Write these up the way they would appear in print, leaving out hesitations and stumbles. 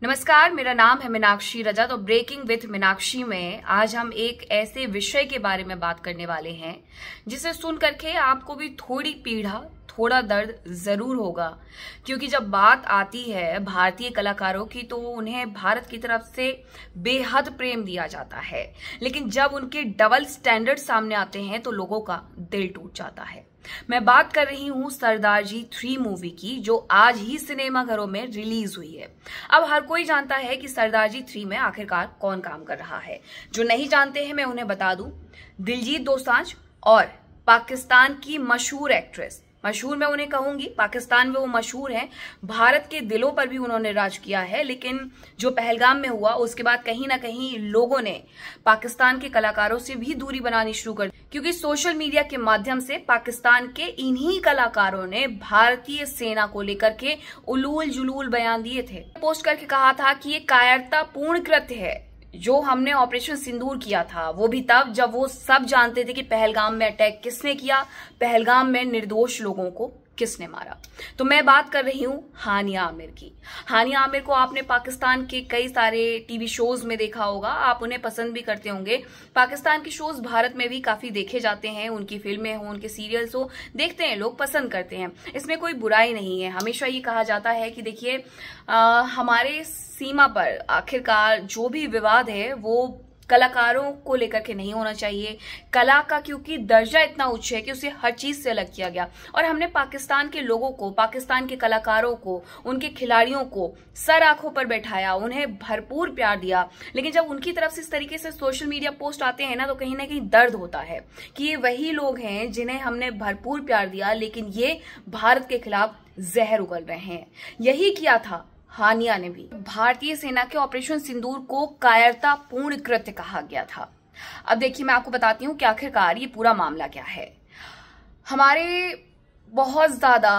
नमस्कार, मेरा नाम है मीनाक्षी रजत और ब्रेकिंग विथ मीनाक्षी में आज हम एक ऐसे विषय के बारे में बात करने वाले हैं जिसे सुन करके आपको भी थोड़ी पीड़ा, थोड़ा दर्द जरूर होगा। क्योंकि जब बात आती है भारतीय कलाकारों की तो उन्हें भारत की तरफ से बेहद प्रेम दिया जाता है, लेकिन जब उनके डबल स्टैंडर्ड सामने आते हैं तो लोगों का दिल टूट जाता है। मैं बात कर रही हूँ सरदारजी 3 मूवी की, जो आज ही सिनेमाघरों में रिलीज हुई है। अब हर कोई जानता है कि सरदारजी 3 में आखिरकार कौन काम कर रहा है। जो नहीं जानते हैं मैं उन्हें बता दूं, दिलजीत दोसांझ और पाकिस्तान की मशहूर एक्ट्रेस, मशहूर मैं उन्हें कहूंगी, पाकिस्तान में वो मशहूर हैं, भारत के दिलों पर भी उन्होंने राज किया है। लेकिन जो पहलगाम में हुआ उसके बाद कहीं ना कहीं लोगों ने पाकिस्तान के कलाकारों से भी दूरी बनानी शुरू कर दी, क्योंकि सोशल मीडिया के माध्यम से पाकिस्तान के इन्हीं कलाकारों ने भारतीय सेना को लेकर के उलूल जुलूल बयान दिए थे। पोस्ट करके कहा था कि ये कायरतापूर्ण कृत्य है जो हमने ऑपरेशन सिंदूर किया था, वो भी तब जब वो सब जानते थे कि पहलगाम में अटैक किसने किया, पहलगाम में निर्दोष लोगों को किसने मारा। तो मैं बात कर रही हूँ हानिया आमिर की। हानिया आमिर को आपने पाकिस्तान के कई सारे टीवी शोज में देखा होगा, आप उन्हें पसंद भी करते होंगे। पाकिस्तान के शोज भारत में भी काफी देखे जाते हैं, उनकी फिल्में हो, उनके सीरियल्स हो, देखते हैं लोग, पसंद करते हैं, इसमें कोई बुराई नहीं है। हमेशा ये कहा जाता है कि देखिए हमारे सीमा पर आखिरकार जो भी विवाद है वो कलाकारों को लेकर के नहीं होना चाहिए। कला का क्योंकि दर्जा इतना उच्च है कि उसे हर चीज से अलग किया गया, और हमने पाकिस्तान के लोगों को, पाकिस्तान के कलाकारों को, उनके खिलाड़ियों को सर आंखों पर बैठाया, उन्हें भरपूर प्यार दिया। लेकिन जब उनकी तरफ से इस तरीके से सोशल मीडिया पोस्ट आते हैं ना, तो कहीं ना कहीं दर्द होता है कि ये वही लोग हैं जिन्हें हमने भरपूर प्यार दिया, लेकिन ये भारत के खिलाफ जहर उगल रहे हैं। यही किया था हानिया ने भी। भारतीय सेना के ऑपरेशन सिंदूर को कायरतापूर्ण कृत्य कहा गया था। अब देखिए, मैं आपको बताती हूँ कि आखिरकार ये पूरा मामला क्या है। हमारे बहुत ज्यादा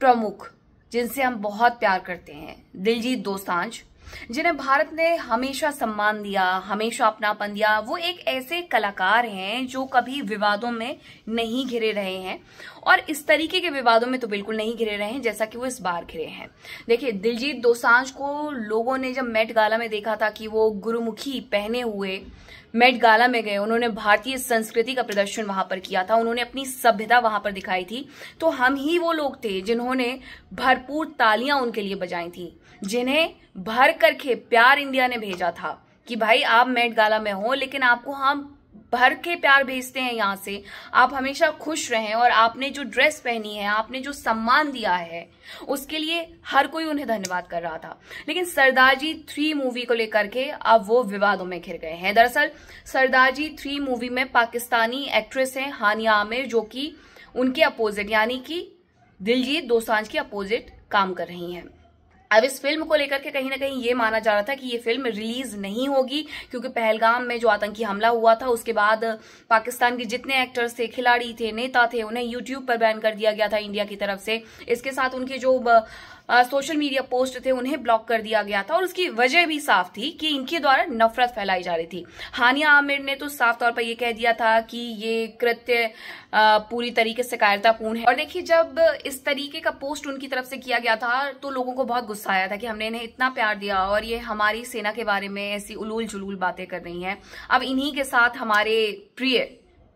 प्रमुख, जिनसे हम बहुत प्यार करते हैं, दिलजीत दोसांझ, जिन्हें भारत ने हमेशा सम्मान दिया, हमेशा अपनापन दिया, वो एक ऐसे कलाकार हैं जो कभी विवादों में नहीं घिरे रहे हैं, और इस तरीके के विवादों में तो बिल्कुल नहीं घिरे रहे हैं जैसा कि वो इस बार घिरे हैं। देखिए, दिलजीत दोसांझ को लोगों ने जब मेट गाला में देखा था कि वो गुरुमुखी पहने हुए मेट गाला में गए, उन्होंने भारतीय संस्कृति का प्रदर्शन वहां पर किया था, उन्होंने अपनी सभ्यता वहां पर दिखाई थी, तो हम ही वो लोग थे जिन्होंने भरपूर तालियां उनके लिए बजाई थी, जिन्हें भर करके प्यार इंडिया ने भेजा था कि भाई आप मेट गाला में हो, लेकिन आपको हम भर के प्यार भेजते हैं यहाँ से, आप हमेशा खुश रहें। और आपने जो ड्रेस पहनी है, आपने जो सम्मान दिया है, उसके लिए हर कोई उन्हें धन्यवाद कर रहा था। लेकिन सरदारजी 3 मूवी को लेकर के अब वो विवादों में घिर गए हैं। दरअसल सरदारजी 3 मूवी में पाकिस्तानी एक्ट्रेस हैं हानिया आमिर, जो कि उनके अपोजिट यानी कि दिलजीत दोसांझ के अपोजिट काम कर रही हैं। अब इस फिल्म को लेकर के कहीं ना कहीं ये माना जा रहा था कि ये फिल्म रिलीज नहीं होगी, क्योंकि पहलगाम में जो आतंकी हमला हुआ था उसके बाद पाकिस्तान के जितने एक्टर्स थे, खिलाड़ी थे, नेता थे, उन्हें यूट्यूब पर बैन कर दिया गया था इंडिया की तरफ से। इसके साथ उनके जो सोशल मीडिया पोस्ट थे उन्हें ब्लॉक कर दिया गया था, और उसकी वजह भी साफ थी कि इनके द्वारा नफरत फैलाई जा रही थी। हानिया आमिर ने तो साफ तौर पर यह कह दिया था कि ये कृत्य पूरी तरीके से कायरतापूर्ण है। और देखिए, जब इस तरीके का पोस्ट उनकी तरफ से किया गया था तो लोगों को बहुत गुस्सा आया था कि हमने इन्हें इतना प्यार दिया और ये हमारी सेना के बारे में ऐसी उलूल जुलूल बातें कर रही हैं। अब इन्हीं के साथ हमारे प्रिय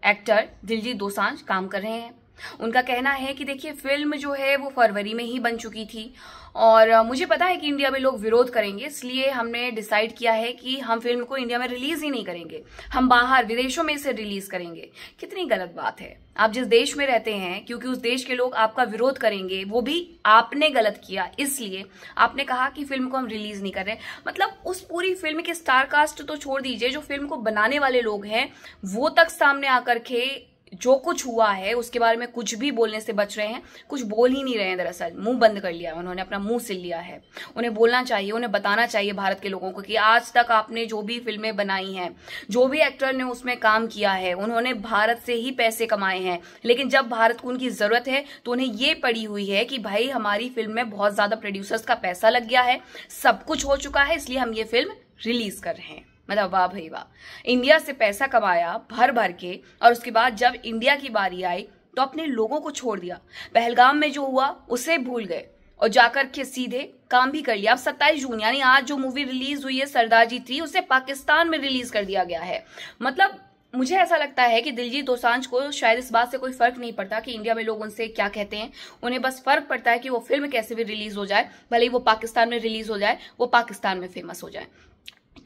एक्टर दिलजीत दोसांझ काम कर रहे हैं। उनका कहना है कि देखिए, फिल्म जो है वो फरवरी में ही बन चुकी थी, और मुझे पता है कि इंडिया में लोग विरोध करेंगे, इसलिए हमने डिसाइड किया है कि हम फिल्म को इंडिया में रिलीज ही नहीं करेंगे, हम बाहर विदेशों में इसे रिलीज करेंगे। कितनी गलत बात है। आप जिस देश में रहते हैं, क्योंकि उस देश के लोग आपका विरोध करेंगे, वो भी आपने गलत किया, इसलिए आपने कहा कि फिल्म को हम रिलीज नहीं कर रहे। मतलब उस पूरी फिल्म के स्टार कास्ट तो छोड़ दीजिए, जो फिल्म को बनाने वाले लोग हैं वो तक सामने आकर के जो कुछ हुआ है उसके बारे में कुछ भी बोलने से बच रहे हैं, कुछ बोल ही नहीं रहे हैं। दरअसल मुंह बंद कर लिया है उन्होंने, अपना मुंह सिल लिया है। उन्हें बोलना चाहिए, उन्हें बताना चाहिए भारत के लोगों को कि आज तक आपने जो भी फिल्में बनाई हैं, जो भी एक्टर ने उसमें काम किया है, उन्होंने भारत से ही पैसे कमाए हैं, लेकिन जब भारत को उनकी जरूरत है तो उन्हें ये पड़ी हुई है कि भाई हमारी फिल्म में बहुत ज्यादा प्रोड्यूसर्स का पैसा लग गया है, सब कुछ हो चुका है, इसलिए हम ये फिल्म रिलीज कर रहे हैं। मतलब वाह भाई वाह, इंडिया से पैसा कमाया भर भर के, और उसके बाद जब इंडिया की बारी आई तो अपने लोगों को छोड़ दिया। पहलगाम में जो हुआ उसे भूल गए और जाकर के सीधे काम भी कर लिया। अब 27 जून यानी आज जो मूवी रिलीज हुई है सरदार जी 3, उसे पाकिस्तान में रिलीज कर दिया गया है। मतलब मुझे ऐसा लगता है कि दिलजीत दोसांझ को शायद इस बात से कोई फर्क नहीं पड़ता कि इंडिया में लोग उनसे क्या कहते हैं। उन्हें बस फर्क पड़ता है कि वो फिल्म कैसे भी रिलीज हो जाए, भले ही वो पाकिस्तान में रिलीज हो जाए, वो पाकिस्तान में फेमस हो जाए।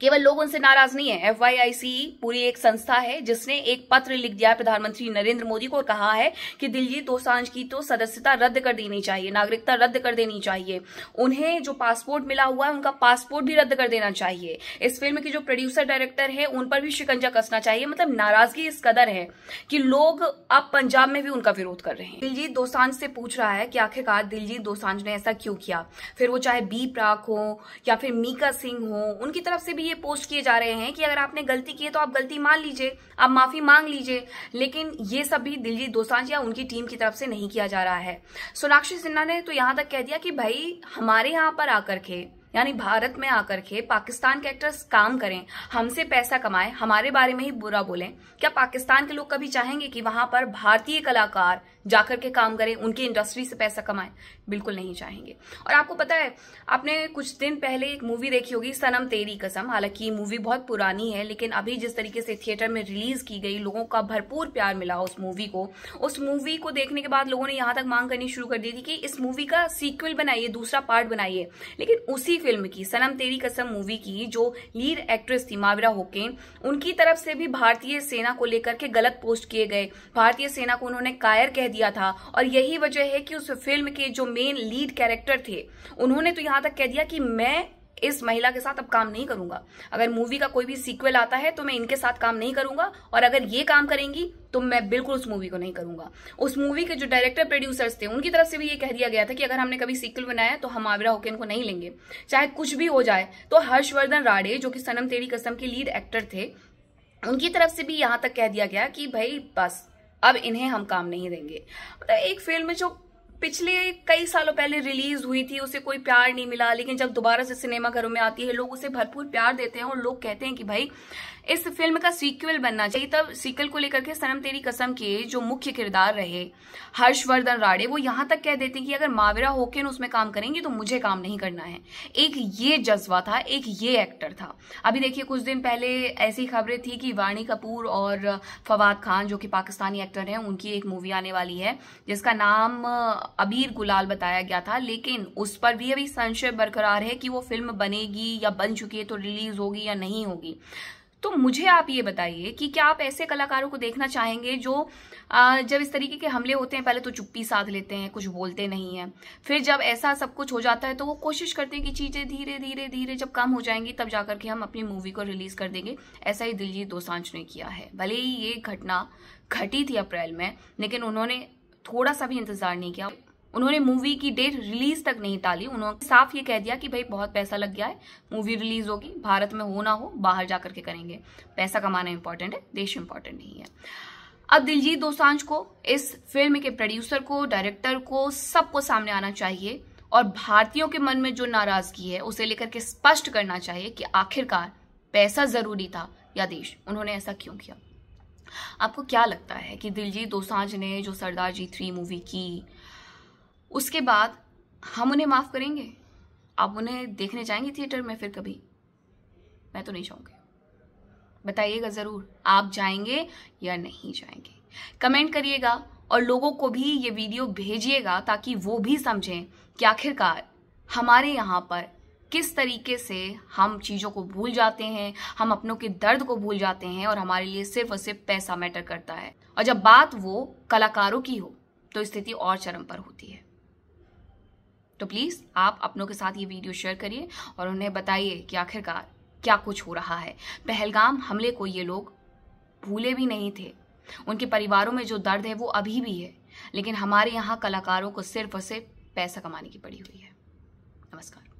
केवल लोग उनसे नाराज नहीं है। FYIC पूरी एक संस्था है जिसने एक पत्र लिख दिया है प्रधानमंत्री नरेंद्र मोदी को, कहा है कि दिलजीत दोसांझ की तो सदस्यता रद्द कर देनी चाहिए, नागरिकता रद्द कर देनी चाहिए, उन्हें जो पासपोर्ट मिला हुआ है उनका पासपोर्ट भी रद्द कर देना चाहिए, इस फिल्म की जो प्रोड्यूसर डायरेक्टर है उन पर भी शिकंजा कसना चाहिए। मतलब नाराजगी इस कदर है कि लोग अब पंजाब में भी उनका विरोध कर रहे हैं। दिलजीत दोसांझ से पूछ रहा है कि आखिरकार दिलजीत दोसांझ ने ऐसा क्यों किया। फिर वो चाहे बी प्राक हो या फिर मीका सिंह हो, उनकी तरफ से भी ये पोस्ट किए जा रहे हैं कि अगर आपने गलती की है तो आप गलती मान लीजिए, आप माफी मांग लीजिए। लेकिन ये सब भी दिलजीत दोसांझ या उनकी टीम की तरफ से नहीं किया जा रहा है। सोनाक्षी सिन्हा ने तो यहां तक कह दिया कि भाई हमारे यहां पर आकर के यानी भारत में आकर के पाकिस्तान के एक्टर्स काम करें, हमसे पैसा कमाएं, हमारे बारे में ही बुरा बोलें। क्या पाकिस्तान के लोग कभी चाहेंगे कि वहां पर भारतीय कलाकार जाकर के काम करें, उनकी इंडस्ट्री से पैसा कमाएं? बिल्कुल नहीं चाहेंगे। और आपको पता है, आपने कुछ दिन पहले एक मूवी देखी होगी सनम तेरी कसम। हालांकि ये मूवी बहुत पुरानी है, लेकिन अभी जिस तरीके से थिएटर में रिलीज की गई, लोगों का भरपूर प्यार मिला उस मूवी को। उस मूवी को देखने के बाद लोगों ने यहां तक मांग करनी शुरू कर दी थी कि इस मूवी का सीक्वल बनाइए, दूसरा पार्ट बनाइए। लेकिन उसी फिल्म की, सनम तेरी कसम मूवी की जो लीड एक्ट्रेस थी माविरा होकेन, उनकी तरफ से भी भारतीय सेना को लेकर के गलत पोस्ट किए गए। भारतीय सेना को उन्होंने कायर कह दिया था और यही वजह है कि उस फिल्म के जो मेन लीड कैरेक्टर थे, उन्होंने तो यहां तक कह दिया कि मैं इस महिला के साथ अब काम नहीं करूंगा। अगर मूवी का कोई भी सीक्वल आता है तो मैं इनके साथ काम नहीं करूंगा, और अगर ये काम करेंगी तो मैं बिल्कुल उस मूवी को नहीं करूंगा। उस मूवी के जो डायरेक्टर प्रोड्यूसर्स थे, उनकी तरफ से भी ये कह दिया गया था कि अगर हमने कभी सीक्वल बनाया तो हम माविरा होकेन को नहीं लेंगे, चाहे कुछ भी हो जाए। तो हर्षवर्धन राठे जो कि सनम तेरी कसम के लीड एक्टर थे, उनकी तरफ से भी यहां तक कह दिया गया कि भाई बस अब इन्हें हम काम नहीं देंगे। मतलब एक फिल्म जो पिछले कई सालों पहले रिलीज हुई थी, उसे कोई प्यार नहीं मिला, लेकिन जब दोबारा से सिनेमा घरों में आती है लोग उसे भरपूर प्यार देते हैं और लोग कहते हैं कि भाई इस फिल्म का सीक्वल बनना चाहिए। तब सीक्वल को लेकर के सनम तेरी कसम के जो मुख्य किरदार रहे हर्षवर्धन राठे, वो यहां तक कह देते कि अगर माविरा होकेन उसमें काम करेंगी तो मुझे काम नहीं करना है। एक ये जज्बा था, एक ये एक्टर था। अभी देखिए कुछ दिन पहले ऐसी खबरें थी कि वाणी कपूर और फवाद खान जो कि पाकिस्तानी एक्टर हैं, उनकी एक मूवी आने वाली है जिसका नाम अबीर गुलाल बताया गया था, लेकिन उस पर भी अभी संशय बरकरार है कि वो फिल्म बनेगी या बन चुकी है तो रिलीज होगी या नहीं होगी। तो मुझे आप ये बताइए कि क्या आप ऐसे कलाकारों को देखना चाहेंगे जो जब इस तरीके के हमले होते हैं पहले तो चुप्पी साध लेते हैं, कुछ बोलते नहीं हैं, फिर जब ऐसा सब कुछ हो जाता है तो वो कोशिश करते हैं कि चीजें धीरे धीरे धीरे जब कम हो जाएंगी तब जाकर के हम अपनी मूवी को रिलीज कर देंगे। ऐसा ही दिलजीत दोसांझ ने किया है। भले ही ये घटना घटी थी अप्रैल में, लेकिन उन्होंने थोड़ा सा भी इंतजार नहीं किया। उन्होंने मूवी की डेट रिलीज तक नहीं टाली। उन्होंने साफ ये कह दिया कि भाई बहुत पैसा लग गया है, मूवी रिलीज होगी, भारत में हो ना हो बाहर जाकर के करेंगे। पैसा कमाना इंपॉर्टेंट है, देश इंपॉर्टेंट नहीं है। अब दिलजीत दोसांझ को, इस फिल्म के प्रोड्यूसर को, डायरेक्टर को, सबको सामने आना चाहिए और भारतीयों के मन में जो नाराजगी है उसे लेकर के स्पष्ट करना चाहिए कि आखिरकार पैसा जरूरी था या देश। उन्होंने ऐसा क्यों किया? आपको क्या लगता है कि दिलजीत दोसांझ ने जो सरदार जी 3 मूवी की, उसके बाद हम उन्हें माफ करेंगे? आप उन्हें देखने जाएंगे थिएटर में फिर कभी? मैं तो नहीं चाहूंगी। बताइएगा जरूर, आप जाएंगे या नहीं जाएंगे? कमेंट करिएगा और लोगों को भी ये वीडियो भेजिएगा ताकि वो भी समझें कि आखिरकार हमारे यहाँ पर किस तरीके से हम चीज़ों को भूल जाते हैं, हम अपनों के दर्द को भूल जाते हैं और हमारे लिए सिर्फ और सिर्फ पैसा मैटर करता है। और जब बात वो कलाकारों की हो तो स्थिति और चरम पर होती है। तो प्लीज आप अपनों के साथ ये वीडियो शेयर करिए और उन्हें बताइए कि आखिरकार क्या कुछ हो रहा है। पहलगाम हमले को ये लोग भूले भी नहीं थे, उनके परिवारों में जो दर्द है वो अभी भी है, लेकिन हमारे यहाँ कलाकारों को सिर्फ और सिर्फ पैसा कमाने की पड़ी हुई है। नमस्कार।